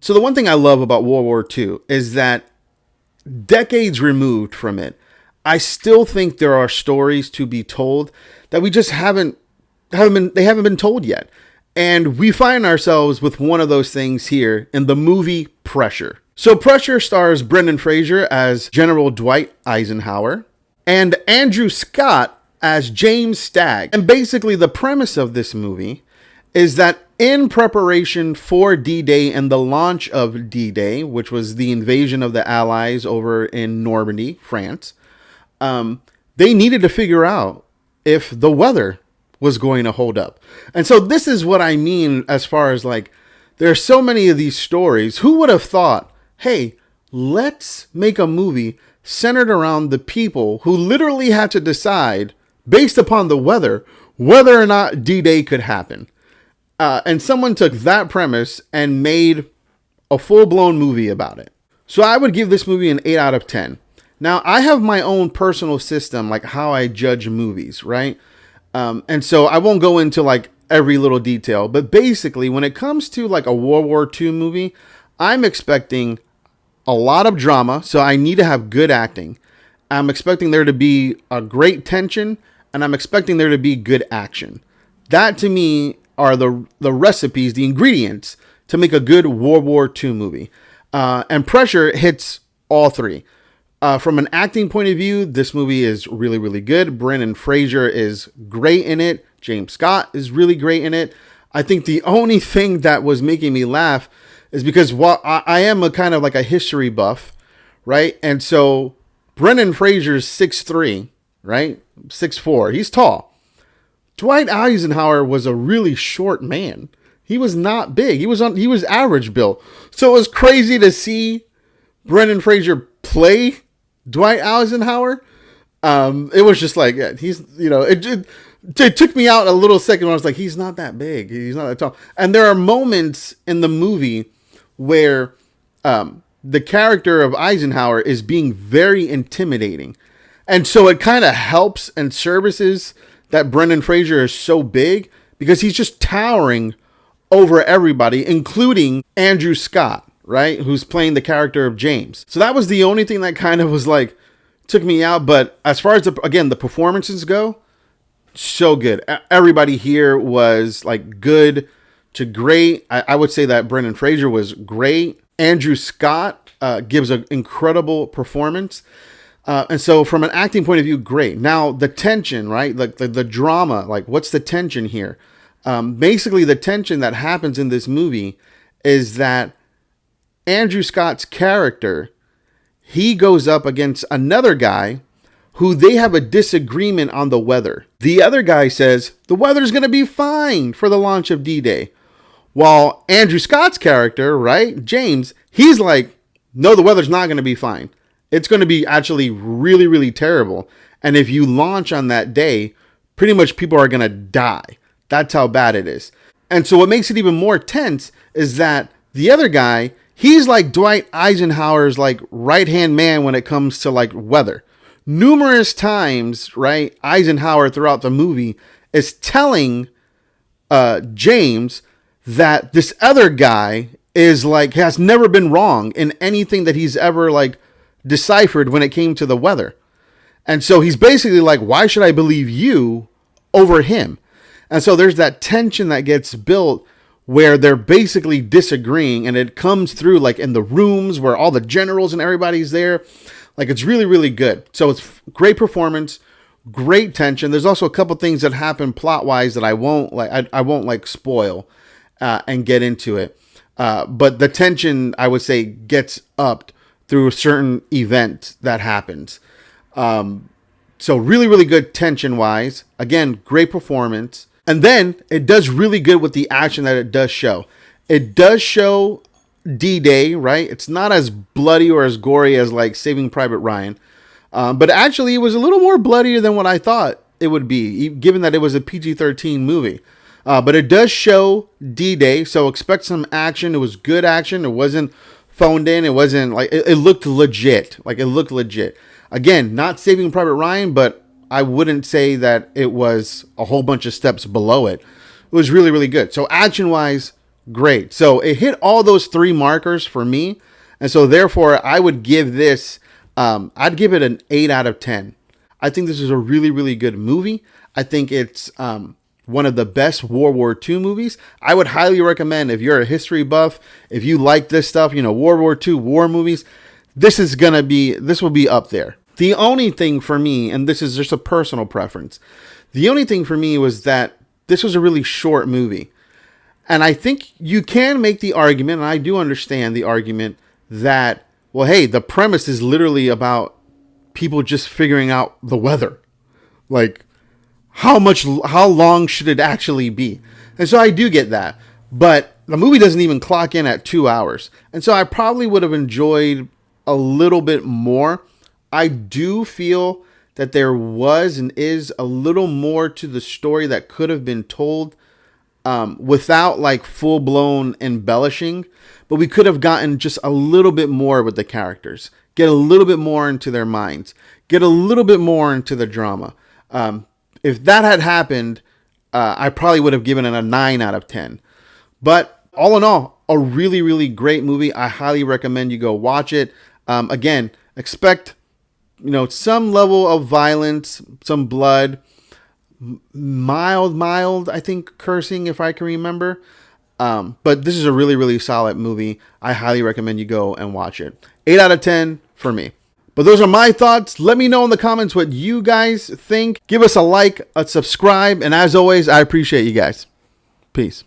So the one thing I love about World War II is that decades removed from it, I still think there are stories to be told that we just haven't been told yet. And we find ourselves with one of those things here in the movie Pressure. So Pressure stars Brendan Fraser as General Dwight Eisenhower and Andrew Scott as James Stagg. And basically the premise of this movie is that in preparation for D-Day and the launch of D-Day, which was the invasion of the Allies over in Normandy, France, they needed to figure out if the weather was going to hold up. And so this is what I mean as far as like, there are so many of these stories. Who would have thought, hey, let's make a movie centered around the people who literally had to decide, based upon the weather, whether or not D-Day could happen. And someone took that premise and made a full-blown movie about it. So I would give this movie an 8 out of 10. Now, I have my own personal system, like how I judge movies, right? And so I won't go into like every little detail, but basically when it comes to like a World War II movie, I'm expecting a lot of drama. So I need to have good acting. I'm expecting there to be a great tension, and I'm expecting there to be good action. That to me are the recipes, the ingredients to make a good World War II movie. And Pressure hits all three. From an acting point of view, this movie is really, really good. Brendan Fraser is great in it. James Scott is really great in it. I think the only thing that was making me laugh is because while I am a kind of like a history buff, right? And so Brendan Fraser's 6'3", right? 6'4". He's tall. Dwight Eisenhower was a really short man. He was not big. He was average built. So it was crazy to see Brendan Fraser play Dwight Eisenhower. It was just like, yeah, he's, it took me out a little second when I was like, he's not that big. He's not that tall. And there are moments in the movie where the character of Eisenhower is being very intimidating. And so it kind of helps and services that Brendan Fraser is so big because he's just towering over everybody, including Andrew Scott, right? Who's playing the character of James. So that was the only thing that kind of was like, took me out. But as far as the performances go, so good. Everybody here was like good to great. I would say that Brendan Fraser was great. Andrew Scott gives an incredible performance. And so from an acting point of view, great. Now the tension, right? Like the drama, like what's the tension here? Basically the tension that happens in this movie is that Andrew Scott's character, he goes up against another guy who they have a disagreement on the weather. The other guy says the weather's going to be fine for the launch of D-Day. While Andrew Scott's character, right, James, he's like, no, the weather's not going to be fine. It's going to be actually really, really terrible. And if you launch on that day, pretty much people are going to die. That's how bad it is. And so what makes it even more tense is that the other guy, he's like Dwight Eisenhower's like right-hand man when it comes to like weather. Numerous times, right, Eisenhower throughout the movie is telling James that this other guy is like, has never been wrong in anything that he's ever like deciphered when it came to the weather. And so he's basically like, why should I believe you over him? And so there's that tension that gets built where they're basically disagreeing, and it comes through like in the rooms where all the generals and everybody's there. Like it's really, really good. So it's great performance, great tension. There's also a couple things that happen plot wise that I won't like spoil and get into it. But the tension, I would say, gets upped through a certain event that happens. So really, really good tension wise. Again, great performance. And then it does really good with the action that it does show. It does show D-Day, right? It's not as bloody or as gory as like Saving Private Ryan. But actually it was a little more bloodier than what I thought it would be, given that it was a PG-13 movie. But it does show D-Day, so expect some action. It was good action. It wasn't phoned in. It wasn't like, it looked legit. Like it looked legit. Again, not Saving Private Ryan, but I wouldn't say that it was a whole bunch of steps below it. It was really, really good. So action-wise, great. So it hit all those three markers for me. And so therefore I would give this, I'd give it an 8 out of 10. I think this is a really, really good movie. I think it's one of the best World War II movies. I would highly recommend, if you're a history buff, if you like this stuff, World War II war movies, this will be up there. The only thing for me, and this is just a personal preference, the only thing for me was that this was a really short movie. And I think you can make the argument, and I do understand the argument, that, well, hey, the premise is literally about people just figuring out the weather. Like, how long should it actually be? And so I do get that. But the movie doesn't even clock in at 2 hours. And so I probably would have enjoyed a little bit more. I do feel that there was and is a little more to the story that could have been told without like full-blown embellishing, but we could have gotten just a little bit more with the characters, get a little bit more into their minds, get a little bit more into the drama. If that had happened, I probably would have given it a 9 out of 10. But all in all, a really, really great movie. I highly recommend you go watch it. Again, expect some level of violence, some blood, mild, I think, cursing, if I can remember. But this is a really, really solid movie. I highly recommend you go and watch it. 8 out of 10 for me. But those are my thoughts. Let me know in the comments what you guys think. Give us a like, a subscribe, and as always, I appreciate you guys. Peace.